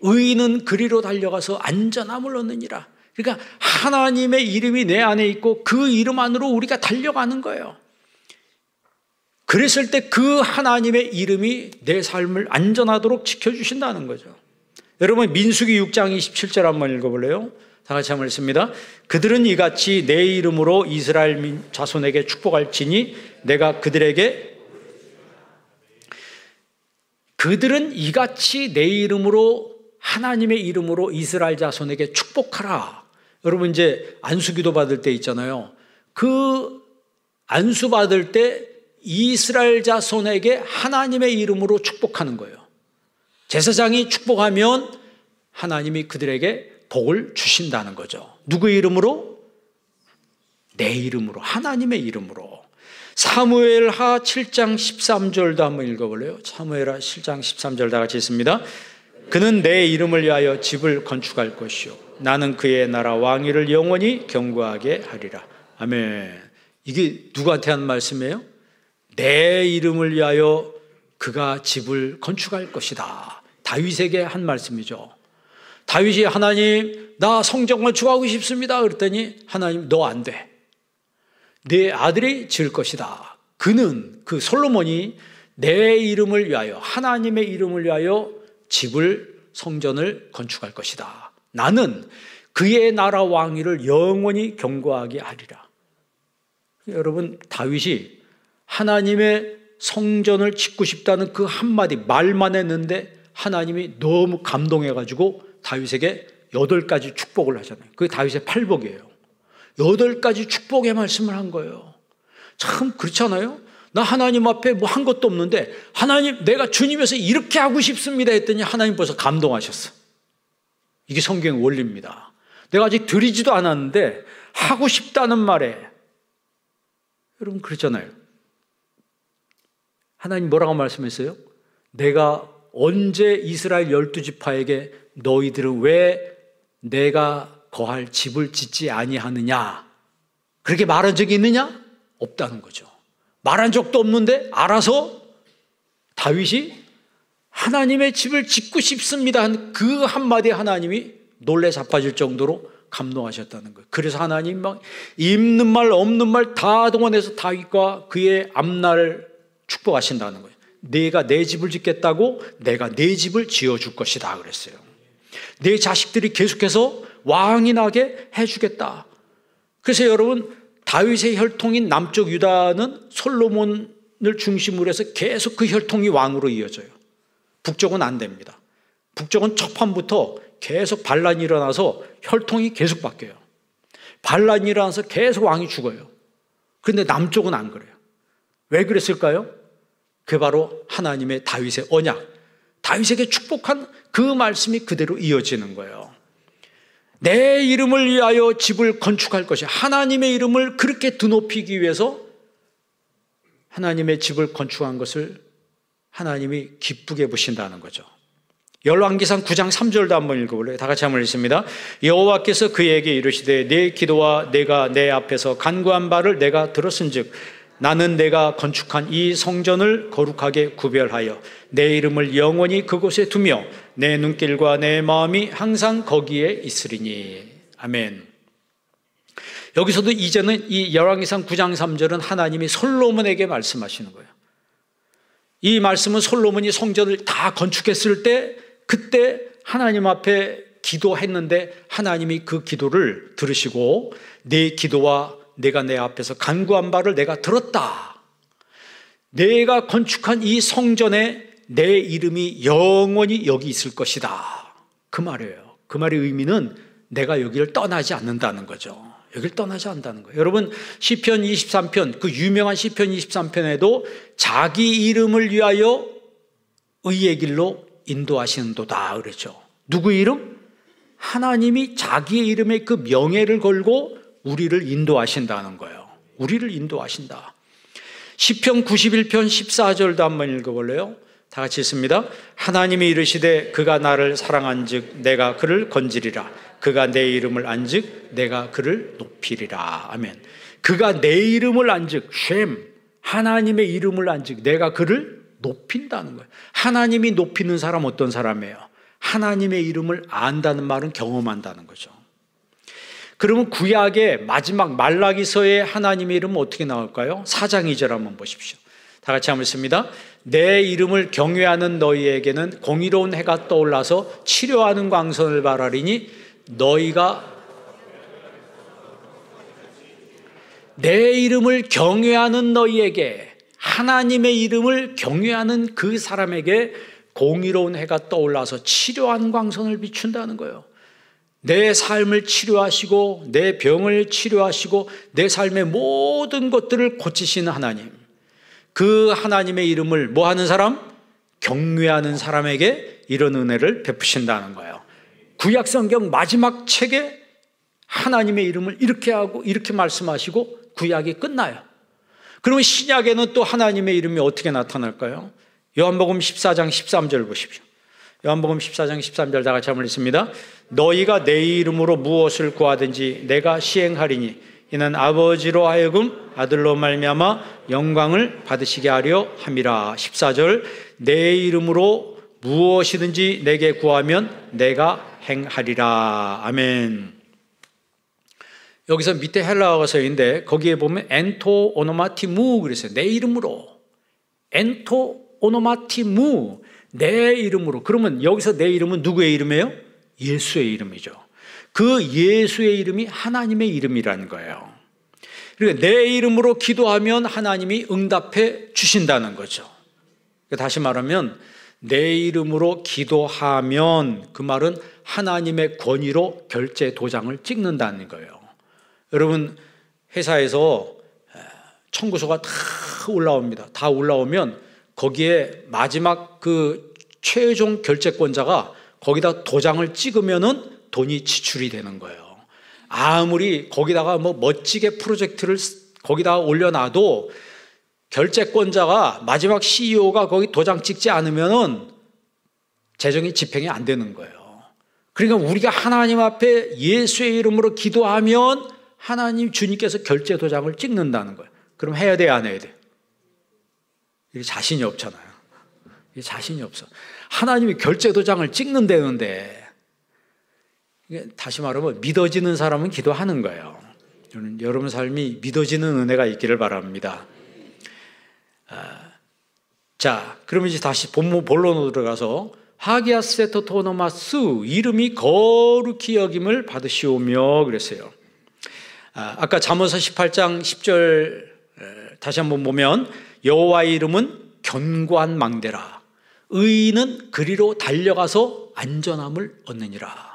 의인은 그리로 달려가서 안전함을 얻느니라. 그러니까 하나님의 이름이 내 안에 있고 그 이름 안으로 우리가 달려가는 거예요. 그랬을 때 그 하나님의 이름이 내 삶을 안전하도록 지켜주신다는 거죠. 여러분 민수기 6장 27절 한번 읽어볼래요? 다 같이 한번 읽습니다. 그들은 이같이 내 이름으로 이스라엘 자손에게 축복할지니 내가 그들은 이같이 내 이름으로 하나님의 이름으로 이스라엘 자손에게 축복하라. 여러분 이제 안수기도 받을 때 있잖아요. 그 안수 받을 때 이스라엘 자손에게 하나님의 이름으로 축복하는 거예요. 제사장이 축복하면 하나님이 그들에게 복을 주신다는 거죠. 누구의 이름으로? 내 이름으로, 하나님의 이름으로. 사무엘하 7장 13절도 한번 읽어볼래요? 사무엘하 7장 13절 다 같이 읽습니다. 그는 내 이름을 위하여 집을 건축할 것이요 나는 그의 나라 왕위를 영원히 견고하게 하리라. 아멘. 이게 누구한테 한 말씀이에요? 내 이름을 위하여 그가 집을 건축할 것이다. 다윗에게 한 말씀이죠. 다윗이 하나님 나 성전 건축하고 싶습니다 그랬더니 하나님 너 안 돼. 내 아들이 지을 것이다. 그는 그 솔로몬이 내 이름을 위하여 하나님의 이름을 위하여 집을 성전을 건축할 것이다. 나는 그의 나라 왕위를 영원히 경고하게 하리라. 여러분, 다윗이 하나님의 성전을 짓고 싶다는 그 한마디 말만 했는데 하나님이 너무 감동해가지고 다윗에게 8가지 축복을 하잖아요. 그게 다윗의 팔복이에요. 8가지 축복의 말씀을 한 거예요. 참 그렇지 않아요? 나 하나님 앞에 뭐 한 것도 없는데 하나님, 내가 주님에서 이렇게 하고 싶습니다 했더니 하나님 벌써 감동하셨어. 이게 성경의 원리입니다. 내가 아직 드리지도 않았는데 하고 싶다는 말에, 여러분 그렇잖아요. 하나님 뭐라고 말씀했어요? 내가 언제 이스라엘 12지파에게 너희들은 왜 내가 거할 집을 짓지 아니하느냐, 그렇게 말한 적이 있느냐? 없다는 거죠. 말한 적도 없는데 알아서 다윗이 하나님의 집을 짓고 싶습니다 한 그 한마디에 하나님이 놀래 자빠질 정도로 감동하셨다는 거예요. 그래서 하나님이 막 있는 말 없는 말 다 동원해서 다윗과 그의 앞날을 축복하신다는 거예요. 내가 내 집을 짓겠다고 내가 내 집을 지어줄 것이다 그랬어요. 내 자식들이 계속해서 왕이 나게 해주겠다. 그래서 여러분, 다윗의 혈통인 남쪽 유다는 솔로몬을 중심으로 해서 계속 그 혈통이 왕으로 이어져요. 북쪽은 안 됩니다. 북쪽은 첫판부터 계속 반란이 일어나서 혈통이 계속 바뀌어요. 반란이 일어나서 계속 왕이 죽어요. 그런데 남쪽은 안 그래요. 왜 그랬을까요? 그게 바로 하나님의 다윗의 언약, 다윗에게 축복한 그 말씀이 그대로 이어지는 거예요. 내 이름을 위하여 집을 건축할 것이, 하나님의 이름을 그렇게 드높이기 위해서 하나님의 집을 건축한 것을 하나님이 기쁘게 보신다는 거죠. 열왕기상 9장 3절도 한번 읽어볼래요? 다 같이 한번 읽습니다. 여호와께서 그에게 이르시되 내 기도와 내가 내 앞에서 간구한 바를 내가 들었은즉 나는 내가 건축한 이 성전을 거룩하게 구별하여 내 이름을 영원히 그곳에 두며 내 눈길과 내 마음이 항상 거기에 있으리니. 아멘. 여기서도 이제는 이 열왕기상 9장 3절은 하나님이 솔로몬에게 말씀하시는 거예요. 이 말씀은 솔로몬이 성전을 다 건축했을 때, 그때 하나님 앞에 기도했는데 하나님이 그 기도를 들으시고 내 기도와 내가 내 앞에서 간구한 바를 내가 들었다. 내가 건축한 이 성전에 내 이름이 영원히 여기 있을 것이다. 그 말이에요. 그 말의 의미는 내가 여기를 떠나지 않는다는 거죠. 여기를 떠나지 않는다는 거예요. 여러분, 시편 23편, 그 유명한 시편 23편에도 자기 이름을 위하여 의의 길로 인도하시는도다 그랬죠. 누구 이름? 하나님이 자기의 이름에 그 명예를 걸고 우리를 인도하신다는 거예요. 우리를 인도하신다. 시편 91편 14절도 한번 읽어볼래요? 다 같이 읽습니다. 하나님이 이르시되 그가 나를 사랑한즉 내가 그를 건지리라. 그가 내 이름을 안즉 내가 그를 높이리라. 아멘. 그가 내 이름을 안즉, 쉔, 하나님의 이름을 안즉 내가 그를 높인다는 거예요. 하나님이 높이는 사람 어떤 사람이에요? 하나님의 이름을 안다는 말은 경험한다는 거죠. 그러면 구약의 마지막 말라기서의 하나님의 이름은 어떻게 나올까요? 4장 2절 한번 보십시오. 다 같이 한번 읽습니다. 내 이름을 경외하는 너희에게는 공의로운 해가 떠올라서 치료하는 광선을 발하리니 너희가 내 이름을 경외하는 너희에게, 하나님의 이름을 경외하는 그 사람에게 공의로운 해가 떠올라서 치료한 광선을 비춘다는 거예요. 내 삶을 치료하시고 내 병을 치료하시고 내 삶의 모든 것들을 고치시는 하나님, 그 하나님의 이름을 뭐 하는 사람? 경외하는 사람에게 이런 은혜를 베푸신다는 거예요. 구약 성경 마지막 책에 하나님의 이름을 이렇게 하고 이렇게 말씀하시고 구약이 끝나요. 그러면 신약에는 또 하나님의 이름이 어떻게 나타날까요? 요한복음 14장 13절 보십시오. 요한복음 14장 13절 다 같이 한번 읽습니다. 너희가 내 이름으로 무엇을 구하든지 내가 시행하리니 이는 아버지로 하여금 아들로 말미암아 영광을 받으시게 하려 함이라. 14절 내 이름으로 무엇이든지 내게 구하면 내가 행하리라. 아멘. 여기서 밑에 헬라어가 써있는데 거기에 보면 엔토 오노마티무 그랬어요. 내 이름으로. 엔토 오노마티무, 내 이름으로. 그러면 여기서 내 이름은 누구의 이름이에요? 예수의 이름이죠. 그 예수의 이름이 하나님의 이름이라는 거예요. 그러니까 내 이름으로 기도하면 하나님이 응답해 주신다는 거죠. 다시 말하면 내 이름으로 기도하면 그 말은 하나님의 권위로 결제 도장을 찍는다는 거예요. 여러분 회사에서 청구서가 다 올라옵니다. 다 올라오면 거기에 마지막 그 최종 결제권자가 거기다 도장을 찍으면은 돈이 지출이 되는 거예요. 아무리 거기다가 뭐 멋지게 프로젝트를 거기다가 올려놔도 결제권자가 마지막 CEO가 거기 도장 찍지 않으면은 재정이 집행이 안 되는 거예요. 그러니까 우리가 하나님 앞에 예수의 이름으로 기도하면 하나님 주님께서 결제 도장을 찍는다는 거예요. 그럼 해야 돼, 안 해야 돼? 이게 자신이 없잖아요. 이게 자신이 없어. 하나님이 결제 도장을 찍는다는데, 다시 말하면 믿어지는 사람은 기도하는 거예요. 저는 여러분 삶이 믿어지는 은혜가 있기를 바랍니다. 자, 그러면 이제 다시 본론으로 들어가서 하기아세토 토노마스, 이름이 거룩히 여김을 받으시오며 그랬어요. 아까 잠언서 18장 10절 다시 한번 보면 여호와의 이름은 견고한 망대라, 의인은 그리로 달려가서 안전함을 얻느니라.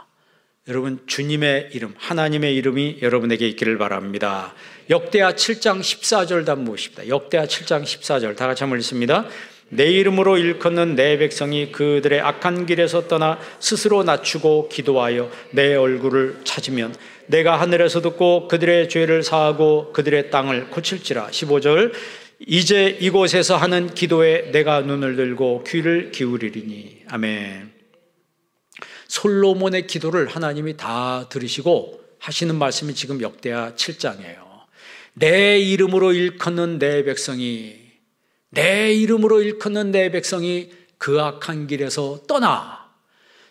여러분 주님의 이름, 하나님의 이름이 여러분에게 있기를 바랍니다. 역대하 7장 14절 한번 보십시다. 역대하 7장 14절 다 같이 한번 읽습니다. 내 이름으로 일컫는 내 백성이 그들의 악한 길에서 떠나 스스로 낮추고 기도하여 내 얼굴을 찾으면 내가 하늘에서 듣고 그들의 죄를 사하고 그들의 땅을 고칠지라. 15절 이제 이곳에서 하는 기도에 내가 눈을 들고 귀를 기울이리니. 아멘. 솔로몬의 기도를 하나님이 다 들으시고 하시는 말씀이 지금 역대하 7장이에요. 내 이름으로 일컫는 내 백성이, 내 이름으로 일컫는 내 백성이 그 악한 길에서 떠나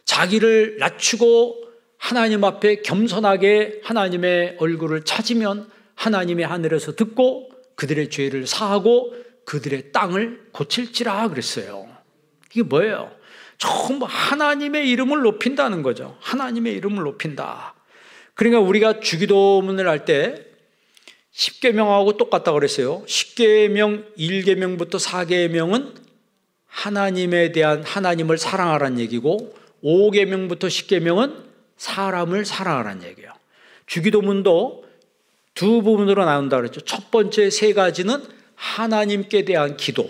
자기를 낮추고 하나님 앞에 겸손하게 하나님의 얼굴을 찾으면 하나님이 하늘에서 듣고 그들의 죄를 사하고 그들의 땅을 고칠지라 그랬어요. 이게 뭐예요? 전부 하나님의 이름을 높인다는 거죠. 하나님의 이름을 높인다. 그러니까 우리가 주기도문을 할 때 10계명하고 똑같다고 그랬어요. 10계명 1계명부터 4계명은 하나님에 대한 하나님을 사랑하라는 얘기고 5계명부터 10계명은 사람을 사랑하라는 얘기예요. 주기도문도 두 부분으로 나눈다고 그랬죠. 첫 번째 세 가지는 하나님께 대한 기도,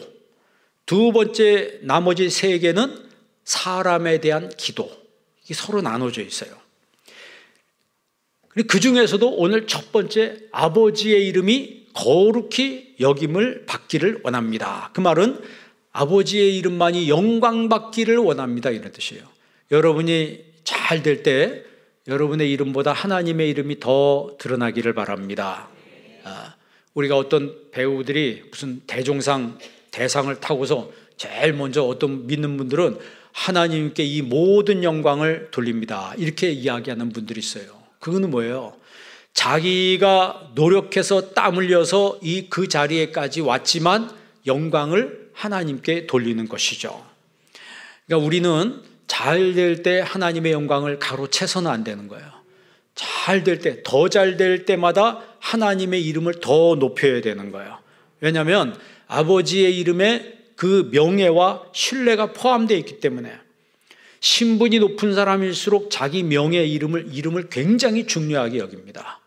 두 번째 나머지 세 개는 사람에 대한 기도. 이게 서로 나눠져 있어요. 그 중에서도 오늘 첫 번째 아버지의 이름이 거룩히 여김을 받기를 원합니다. 그 말은 아버지의 이름만이 영광받기를 원합니다, 이런 뜻이에요. 여러분이 잘 될 때 여러분의 이름보다 하나님의 이름이 더 드러나기를 바랍니다. 우리가 어떤 배우들이 무슨 대상을 타고서 제일 먼저 어떤 믿는 분들은 하나님께 이 모든 영광을 돌립니다, 이렇게 이야기하는 분들이 있어요. 그거는 뭐예요? 자기가 노력해서 땀 흘려서 그 자리에까지 왔지만 영광을 하나님께 돌리는 것이죠. 그러니까 우리는 잘 될 때 하나님의 영광을 가로채서는 안 되는 거예요. 잘 될 때, 더 잘 될 때마다 하나님의 이름을 더 높여야 되는 거예요. 왜냐하면 아버지의 이름에 그 명예와 신뢰가 포함되어 있기 때문에 신분이 높은 사람일수록 자기 명예 이름을 굉장히 중요하게 여깁니다.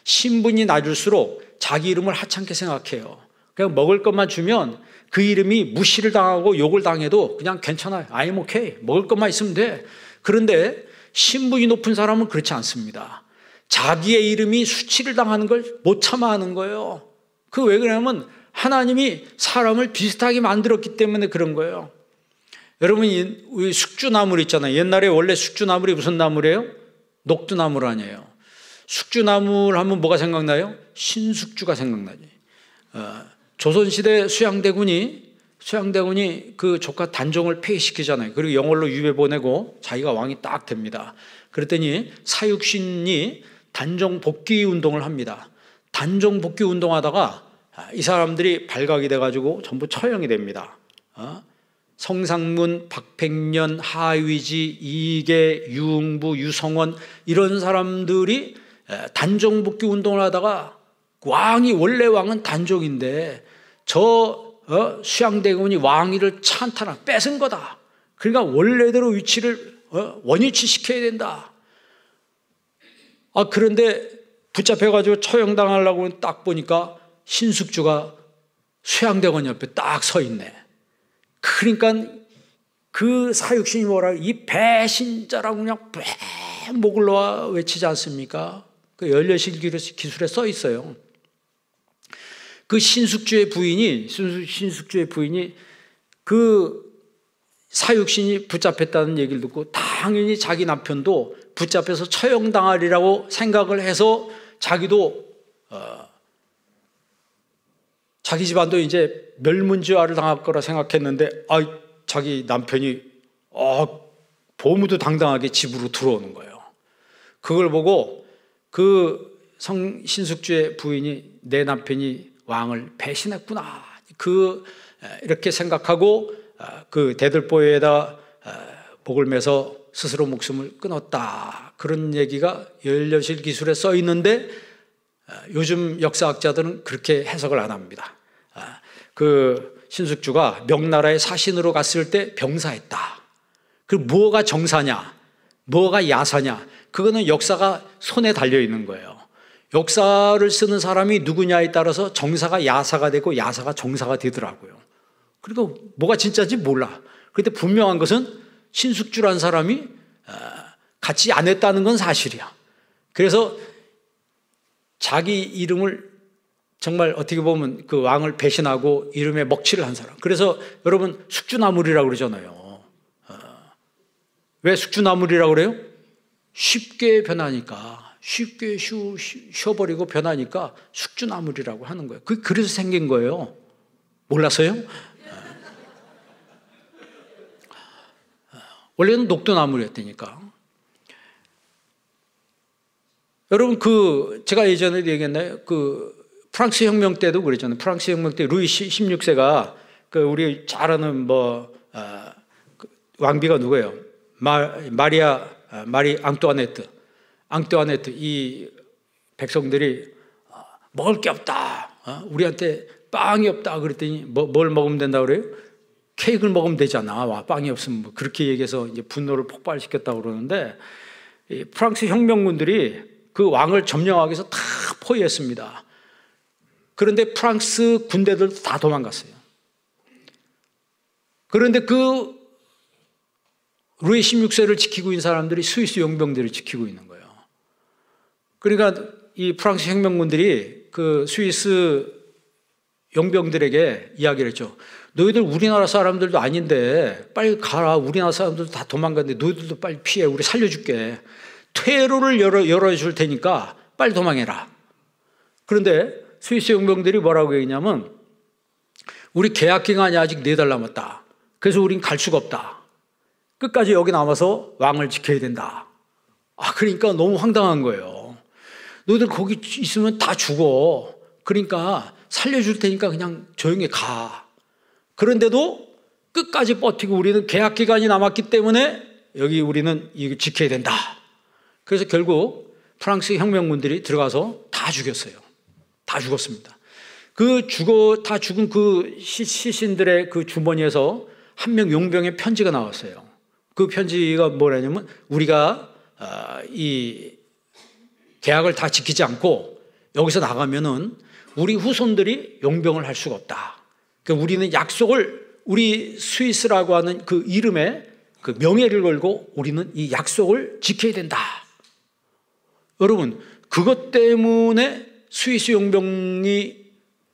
신분이 낮을수록 자기 이름을 하찮게 생각해요. 그냥 먹을 것만 주면 그 이름이 무시를 당하고 욕을 당해도 그냥 괜찮아요. I'm okay. 먹을 것만 있으면 돼. 그런데 신분이 높은 사람은 그렇지 않습니다. 자기의 이름이 수치를 당하는 걸 못 참아 하는 거예요. 그 왜 그러냐면 하나님이 사람을 비슷하게 만들었기 때문에 그런 거예요. 여러분, 우리 숙주나물 있잖아요. 옛날에 원래 숙주나물이 무슨 나물이에요? 녹두나물 아니에요. 숙주나물 하면 뭐가 생각나요? 신숙주가 생각나지. 조선시대 수양대군이 그 조카 단종을 폐위시키잖아요. 그리고 영월로 유배 보내고 자기가 왕이 딱 됩니다. 그랬더니 사육신이 단종 복귀 운동을 합니다. 단종 복귀 운동하다가 이 사람들이 발각이 돼가지고 전부 처형이 됩니다. 성상문, 박팽년, 하위지, 이계, 유흥부, 유성원 이런 사람들이 단종복귀 운동을 하다가 왕이 원래 왕은 단종인데 수양대군이 왕위를 찬탈하고 뺏은 거다. 그러니까 원래대로 위치를 원위치 시켜야 된다. 그런데 붙잡혀가지고 처형당하려고 딱 보니까 신숙주가 수양대군 옆에 딱 서 있네. 그러니까 그 사육신이 뭐라 이 배신자라고 그냥 목을 놓아 외치지 않습니까? 그 열려실 기술에 써 있어요. 그 신숙주의 부인이 그 사육신이 붙잡혔다는 얘기를 듣고 당연히 자기 남편도 붙잡혀서 처형당하리라고 생각을 해서 자기도 자기 집안도 이제 멸문지화를 당할 거라 생각했는데 자기 남편이 보무도 당당하게 집으로 들어오는 거예요. 그걸 보고 그 신숙주의 부인이 내 남편이 왕을 배신했구나 이렇게 생각하고 그 대들보에다 목을 매서 스스로 목숨을 끊었다. 그런 얘기가 열려실 기술에 써 있는데 요즘 역사학자들은 그렇게 해석을 안 합니다. 그 신숙주가 명나라의 사신으로 갔을 때 병사했다. 그 뭐가 정사냐, 뭐가 야사냐, 그거는 역사가 손에 달려 있는 거예요. 역사를 쓰는 사람이 누구냐에 따라서 정사가 야사가 되고 야사가 정사가 되더라고요. 그리고 뭐가 진짜인지 몰라. 그런데 분명한 것은 신숙주란 사람이 같이 안 했다는 건 사실이야. 그래서 자기 이름을 정말 어떻게 보면 그 왕을 배신하고 이름에 먹칠을 한 사람. 그래서 여러분 숙주나물이라고 그러잖아요. 왜 숙주나물이라고 그래요? 쉽게 변하니까. 쉽게 쉬어버리고 변하니까 숙주나물이라고 하는 거예요. 그래서 생긴 거예요. 몰랐어요? 원래는 녹두나물이었다니까. 여러분 제가 예전에 얘기했나요? 프랑스 혁명 때도 그랬잖아요. 프랑스 혁명 때 루이 16세가 우리 잘 아는 왕비가 누구예요? 마리 앙뚜아네트 이 백성들이 먹을 게 없다. 우리한테 빵이 없다. 그랬더니 뭘 먹으면 된다 그래요? 케이크를 먹으면 되잖아. 빵이 없으면 그렇게 얘기해서 이제 분노를 폭발시켰다고 그러는데 프랑스 혁명군들이 그 왕을 점령하기 위해서 다 포위했습니다. 그런데 프랑스 군대들도 다 도망갔어요. 그런데 루이 16세를 지키고 있는 사람들이 스위스 용병들을 지키고 있는 거예요. 그러니까 이 프랑스 혁명군들이 그 스위스 용병들에게 이야기를 했죠. 너희들 우리나라 사람들도 아닌데 빨리 가라. 우리나라 사람들도 다 도망갔는데 너희들도 빨리 피해. 우리 살려줄게. 퇴로를 열어줄 테니까 빨리 도망해라. 그런데 스위스 용병들이 뭐라고 얘기냐면 우리 계약 기간이 아직 4달 남았다. 그래서 우린 갈 수가 없다. 끝까지 여기 남아서 왕을 지켜야 된다. 그러니까 너무 황당한 거예요. 너희들 거기 있으면 다 죽어. 그러니까 살려줄 테니까 그냥 조용히 가. 그런데도 끝까지 버티고 우리는 계약 기간이 남았기 때문에 여기 우리는 이거 지켜야 된다. 그래서 결국 프랑스 혁명군들이 들어가서 다 죽였어요. 다 죽었습니다. 다 죽은 그 시신들의 그 주머니에서 한 명 용병의 편지가 나왔어요. 그 편지가 뭐라냐면 우리가 이 계약을 다 지키지 않고 여기서 나가면은 우리 후손들이 용병을 할 수가 없다. 그러니까 우리는 약속을 우리 스위스라고 하는 그 이름에 그 명예를 걸고 우리는 이 약속을 지켜야 된다. 여러분 그것 때문에 스위스 용병이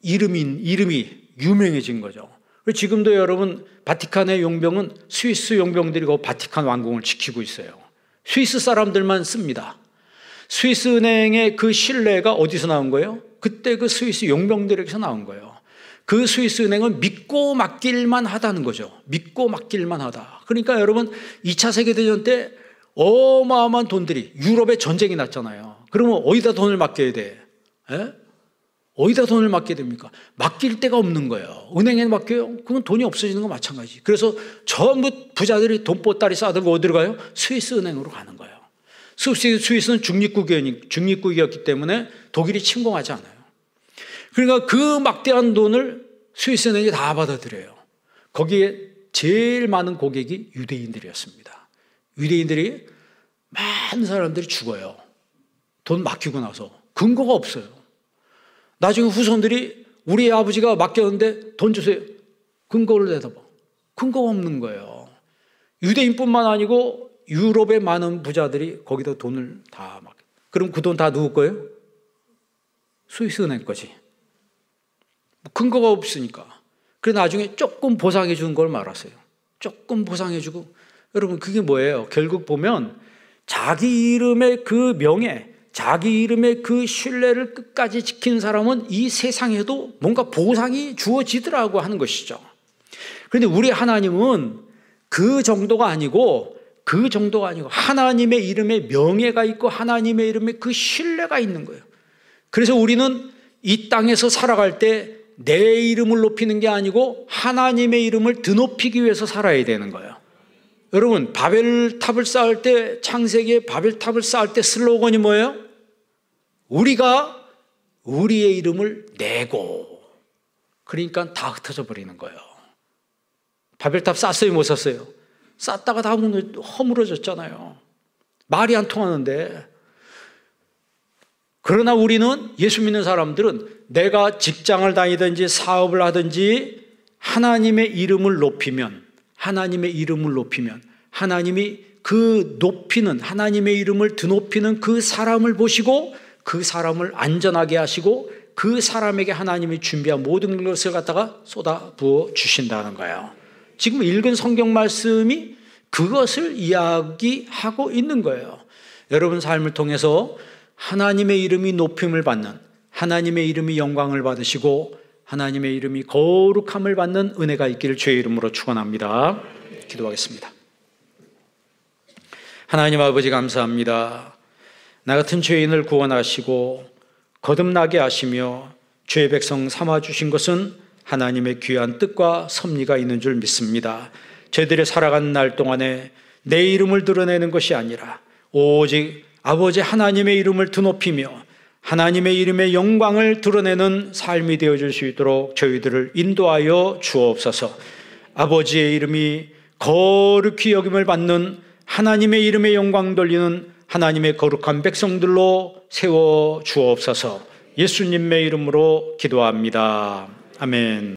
이름이 유명해진 거죠. 지금도 여러분 바티칸의 용병은 스위스 용병들이 그 바티칸 왕궁을 지키고 있어요. 스위스 사람들만 씁니다. 스위스 은행의 그 신뢰가 어디서 나온 거예요? 그때 그 스위스 용병들에게서 나온 거예요. 그 스위스 은행은 믿고 맡길만 하다는 거죠. 믿고 맡길만 하다. 그러니까 여러분 2차 세계대전 때 어마어마한 돈들이 유럽에 전쟁이 났잖아요. 그러면 어디다 돈을 맡겨야 돼? 어디다 돈을 맡게 됩니까? 맡길 데가 없는 거예요. 은행에 맡겨요? 그건 돈이 없어지는 거 마찬가지. 그래서 전부 부자들이 돈보따리 싸들고 어디로 가요? 스위스 은행으로 가는 거예요. 스위스는 중립국이었기 때문에 독일이 침공하지 않아요. 그러니까 그 막대한 돈을 스위스 은행이 다 받아들여요. 거기에 제일 많은 고객이 유대인들이었습니다. 유대인들이 많은 사람들이 죽어요. 돈 맡기고 나서. 근거가 없어요. 나중에 후손들이 우리 아버지가 맡겼는데 돈 주세요. 근거를 내다봐. 근거가 없는 거예요. 유대인뿐만 아니고 유럽의 많은 부자들이 거기다 돈을 다 맡겨. 그럼 그 돈 다 누구 거예요? 스위스 은행 거지. 근거가 없으니까. 그래 나중에 조금 보상해 주는 걸 말았어요. 조금 보상해 주고. 여러분 그게 뭐예요? 결국 보면 자기 이름의 그 명예, 자기 이름의 그 신뢰를 끝까지 지킨 사람은 이 세상에도 뭔가 보상이 주어지더라고 하는 것이죠. 그런데 우리 하나님은 그 정도가 아니고 하나님의 이름에 명예가 있고 하나님의 이름에 그 신뢰가 있는 거예요. 그래서 우리는 이 땅에서 살아갈 때 내 이름을 높이는 게 아니고 하나님의 이름을 드높이기 위해서 살아야 되는 거예요. 여러분 바벨탑을 쌓을 때 창세기에 바벨탑을 쌓을 때 슬로건이 뭐예요? 우리가 우리의 이름을 내고. 그러니까 다 흩어져 버리는 거예요. 바벨탑 쌌어요 못 쌌어요? 쌌다가 다 허물어졌잖아요. 말이 안 통하는데. 그러나 우리는 예수 믿는 사람들은 내가 직장을 다니든지 사업을 하든지 하나님의 이름을 높이면 하나님이 그 높이는 하나님의 이름을 드높이는 그 사람을 보시고 그 사람을 안전하게 하시고 그 사람에게 하나님이 준비한 모든 것을 갖다가 쏟아 부어 주신다는 거예요. 지금 읽은 성경 말씀이 그것을 이야기하고 있는 거예요. 여러분 삶을 통해서 하나님의 이름이 높임을 받는, 하나님의 이름이 영광을 받으시고 하나님의 이름이 거룩함을 받는 은혜가 있기를 주의 이름으로 축원합니다. 기도하겠습니다. 하나님 아버지 감사합니다. 나 같은 죄인을 구원하시고 거듭나게 하시며 주의 백성 삼아주신 것은 하나님의 귀한 뜻과 섭리가 있는 줄 믿습니다. 저희들이 살아가는 날 동안에 내 이름을 드러내는 것이 아니라 오직 아버지 하나님의 이름을 드높이며 하나님의 이름의 영광을 드러내는 삶이 되어줄 수 있도록 저희들을 인도하여 주옵소서. 아버지의 이름이 거룩히 여김을 받는 하나님의 이름의 영광 돌리는 하나님의 거룩한 백성들로 세워 주옵소서. 예수님의 이름으로 기도합니다. 아멘.